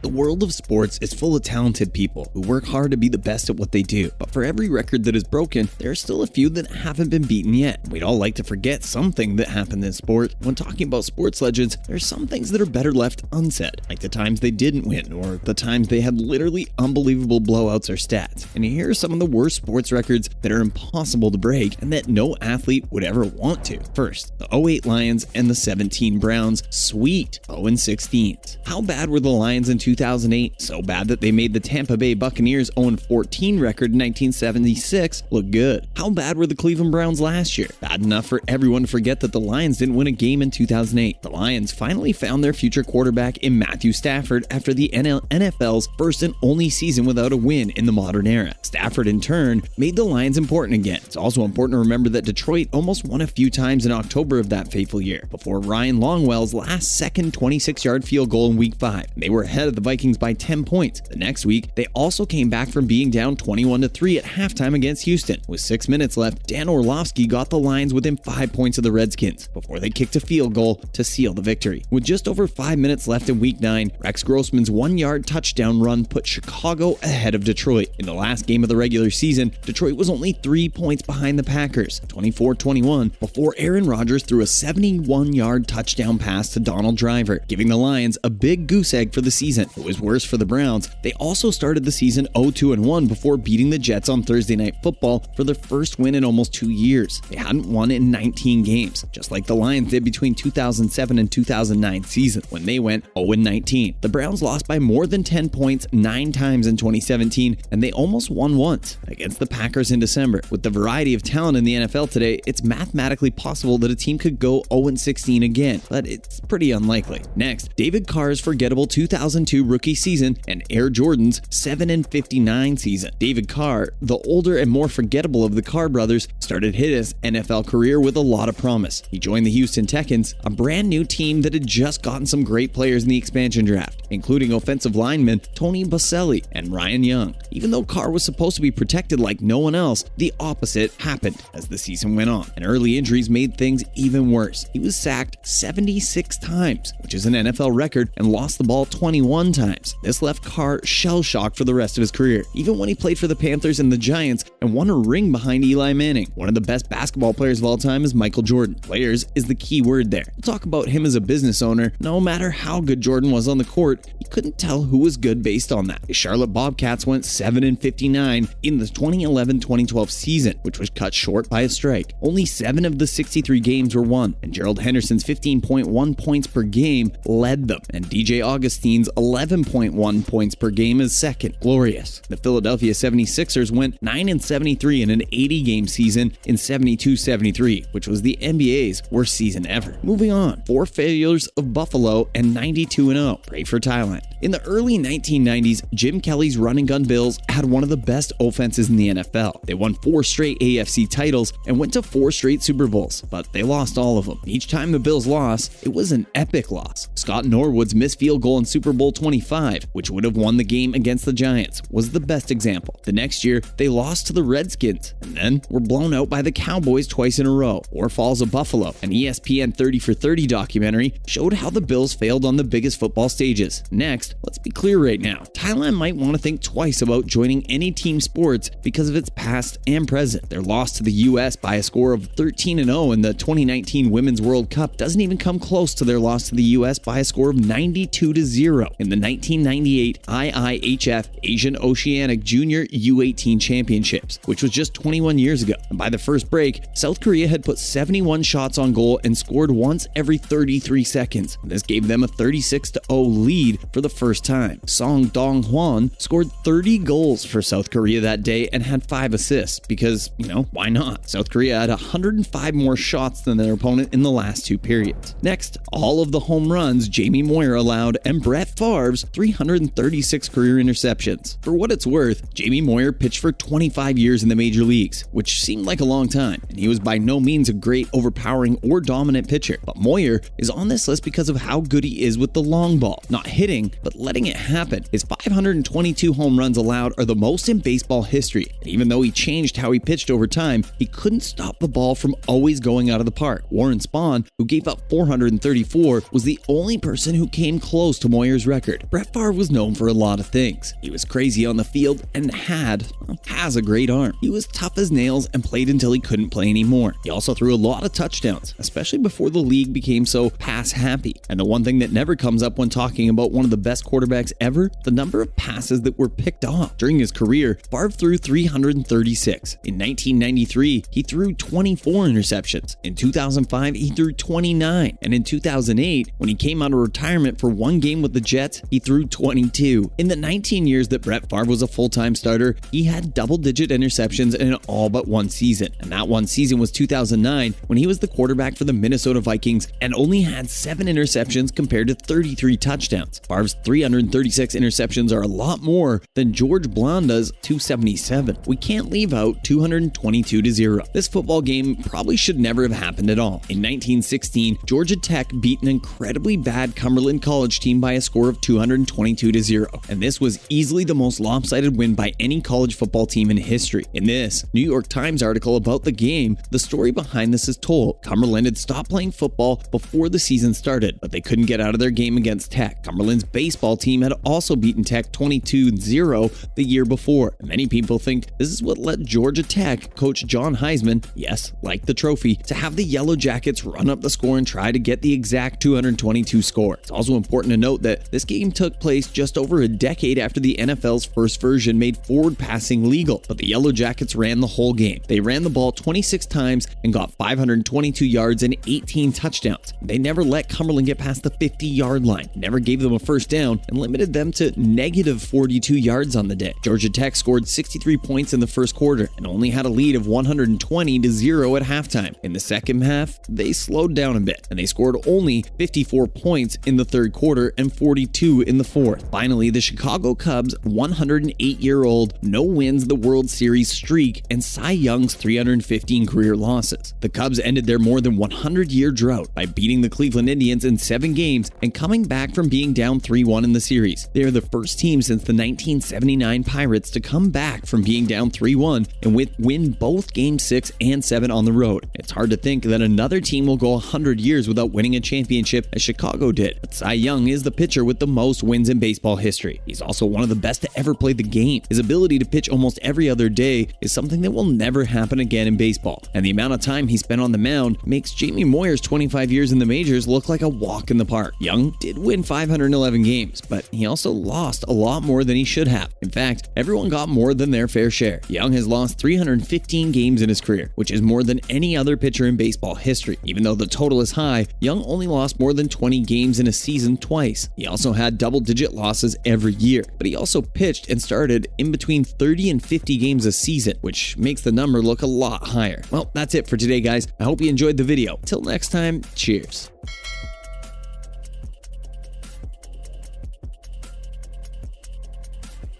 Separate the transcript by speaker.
Speaker 1: The world of sports is full of talented people who work hard to be the best at what they do. But for every record that is broken, there are still a few that haven't been beaten yet. We'd all like to forget something that happened in sport. When talking about sports legends, there are some things that are better left unsaid, like the times they didn't win or the times they had literally unbelievable blowouts or stats. And here are some of the worst sports records that are impossible to break and that no athlete would ever want to. First, the 08 Lions and the 17 Browns. Sweet 0-16. How bad were the Lions in 2008? So bad that they made the Tampa Bay Buccaneers 0-14 record in 1976 look good. How bad were the Cleveland Browns last year? Bad enough for everyone to forget that the Lions didn't win a game in 2008. The Lions finally found their future quarterback in Matthew Stafford after the NFL's first and only season without a win in the modern era. Stafford, in turn, made the Lions important again. It's also important to remember that Detroit almost won a few times in October of that fateful year, before Ryan Longwell's last-second 26-yard field goal in Week 5. They were ahead of the Vikings by 10 points. The next week, they also came back from being down 21-3 at halftime against Houston. With 6 minutes left, Dan Orlovsky got the Lions within 5 points of the Redskins before they kicked a field goal to seal the victory. With just over 5 minutes left in Week 9, Rex Grossman's 1-yard touchdown run put Chicago ahead of Detroit. In the last game of the regular season, Detroit was only 3 points behind the Packers, 24-21, before Aaron Rodgers threw a 71-yard touchdown pass to Donald Driver, giving the Lions a big goose egg for the season. It was worse for the Browns. They also started the season 0-2-1 before beating the Jets on Thursday Night Football for their first win in almost 2 years. They hadn't won in 19 games, just like the Lions did between 2007 and 2009 season, when they went 0-19. The Browns lost by more than 10 points 9 times in 2017, and they almost won once against the Packers in December. With the variety of talent in the NFL today, it's mathematically possible that a team could go 0-16 again, but it's pretty unlikely. Next, David Carr's forgettable 2002 rookie season and Air Jordan's 7-59 season. David Carr, the older and more forgettable of the Carr brothers, started his NFL career with a lot of promise. He joined the Houston Texans, a brand new team that had just gotten some great players in the expansion draft, including offensive lineman Tony Boselli and Ryan Young. Even though Carr was supposed to be protected like no one else, the opposite happened as the season went on, and early injuries made things even worse. He was sacked 76 times, which is an NFL record, and lost the ball 21 times. This left Carr shell-shocked for the rest of his career, even when he played for the Panthers and the Giants and won a ring behind Eli Manning. One of the best basketball players of all time is Michael Jordan. Players is the key word there. We'll talk about him as a business owner. No matter how good Jordan was on the court, you couldn't tell who was good based on that. The Charlotte Bobcats went 7-59 in the 2011-2012 season, which was cut short by a strike. Only 7 of the 63 games were won, and Gerald Henderson's 15.1 points per game led them, and DJ Augustine's 11.1 points per game is second. Glorious. The Philadelphia 76ers went 9-73 in an 80-game season in 72-73, which was the NBA's worst season ever. Moving on, 4 failures of Buffalo and 92-0. Pray for Thailand. In the early 1990s, Jim Kelly's run-and-gun Bills had one of the best offenses in the NFL. They won 4 straight AFC titles and went to 4 straight Super Bowls, but they lost all of them. Each time the Bills lost, it was an epic loss. Scott Norwood's missed field goal in Super Bowl 25, which would have won the game against the Giants, was the best example. The next year, they lost to the Redskins, and then were blown out by the Cowboys twice in a row. Or Falls of Buffalo, an ESPN 30 for 30 documentary, showed how the Bills failed on the biggest football stages. Next, let's be clear right now. Thailand might want to think twice about joining any team sports because of its past and present. Their loss to the U.S. by a score of 13-0 in the 2019 Women's World Cup doesn't even come close to their loss to the U.S. by a score of 92-0 in the 1998 IIHF Asian Oceanic Junior U18 Championships, which was just 21 years ago. And by the first break, South Korea had put 71 shots on goal and scored once every 33 seconds. This gave them a 36-0 lead for the first time. Song Dong-hwan scored 30 goals for South Korea that day and had 5 assists because, why not? South Korea had 105 more shots than their opponent in the last 2 periods. Next, all of the home runs Jamie Moyer allowed and Brett Favre's 336 career interceptions. For what it's worth, Jamie Moyer pitched for 25 years in the major leagues, which seemed like a long time, and he was by no means a great, overpowering, or dominant pitcher. But Moyer is on this list because of how good he is with the long ball, not hitting, but letting it happen. His 522 home runs allowed are the most in baseball history, and even though he changed how he pitched over time, he couldn't stop the ball from always going out of the park. Warren Spahn, who gave up 434, was the only person who came close to Moyer's record. record. Brett Favre was known for a lot of things. He was crazy on the field and has a great arm. He was tough as nails and played until he couldn't play anymore. He also threw a lot of touchdowns, especially before the league became so pass happy. And the one thing that never comes up when talking about one of the best quarterbacks ever, the number of passes that were picked off. During his career, Favre threw 336. In 1993, he threw 24 interceptions. In 2005, he threw 29. And in 2008, when he came out of retirement for one game with the Jets, he threw 22. In the 19 years that Brett Favre was a full-time starter, he had double-digit interceptions in all but one season. And that one season was 2009, when he was the quarterback for the Minnesota Vikings and only had 7 interceptions compared to 33 touchdowns. Favre's 336 interceptions are a lot more than George Blonda's 277. We can't leave out 222-0. This football game probably should never have happened at all. In 1916, Georgia Tech beat an incredibly bad Cumberland College team by a score of 222-0, and this was easily the most lopsided win by any college football team in history. In this New York Times article about the game, the story behind this is told. Cumberland had stopped playing football before the season started, but they couldn't get out of their game against Tech. Cumberland's baseball team had also beaten Tech 22-0 the year before. And many people think this is what led Georgia Tech coach John Heisman, yes, like the trophy, to have the Yellow Jackets run up the score and try to get the exact 222 score. It's also important to note that this game took place just over a decade after the NFL's first version made forward passing legal, but the Yellow Jackets ran the whole game. They ran the ball 26 times and got 522 yards and 18 touchdowns. They never let Cumberland get past the 50-yard line, never gave them a first down, and limited them to negative 42 yards on the day. Georgia Tech scored 63 points in the first quarter and only had a lead of 120-0 at halftime. In the second half, they slowed down a bit, and they scored only 54 points in the third quarter and 42 in the fourth. Finally, the Chicago Cubs' 108-year-old no-wins the World Series streak and Cy Young's 315 career losses. The Cubs ended their more than 100-year drought by beating the Cleveland Indians in 7 games and coming back from being down 3-1 in the series. They are the first team since the 1979 Pirates to come back from being down 3-1 and win both Game 6 and 7 on the road. It's hard to think that another team will go 100 years without winning a championship as Chicago did, but Cy Young is the pitcher with the most wins in baseball history. He's also one of the best to ever play the game. His ability to pitch almost every other day is something that will never happen again in baseball, and the amount of time he spent on the mound makes Jamie Moyer's 25 years in the majors look like a walk in the park. Young did win 511 games, but he also lost a lot more than he should have. In fact, everyone got more than their fair share. Young has lost 315 games in his career, which is more than any other pitcher in baseball history. Even though the total is high, Young only lost more than 20 games in a season twice. He also had double-digit losses every year, but he also pitched and started in between 30 and 50 games a season, which makes the number look a lot higher. Well, that's it for today, guys. I hope you enjoyed the video. Till next time, cheers.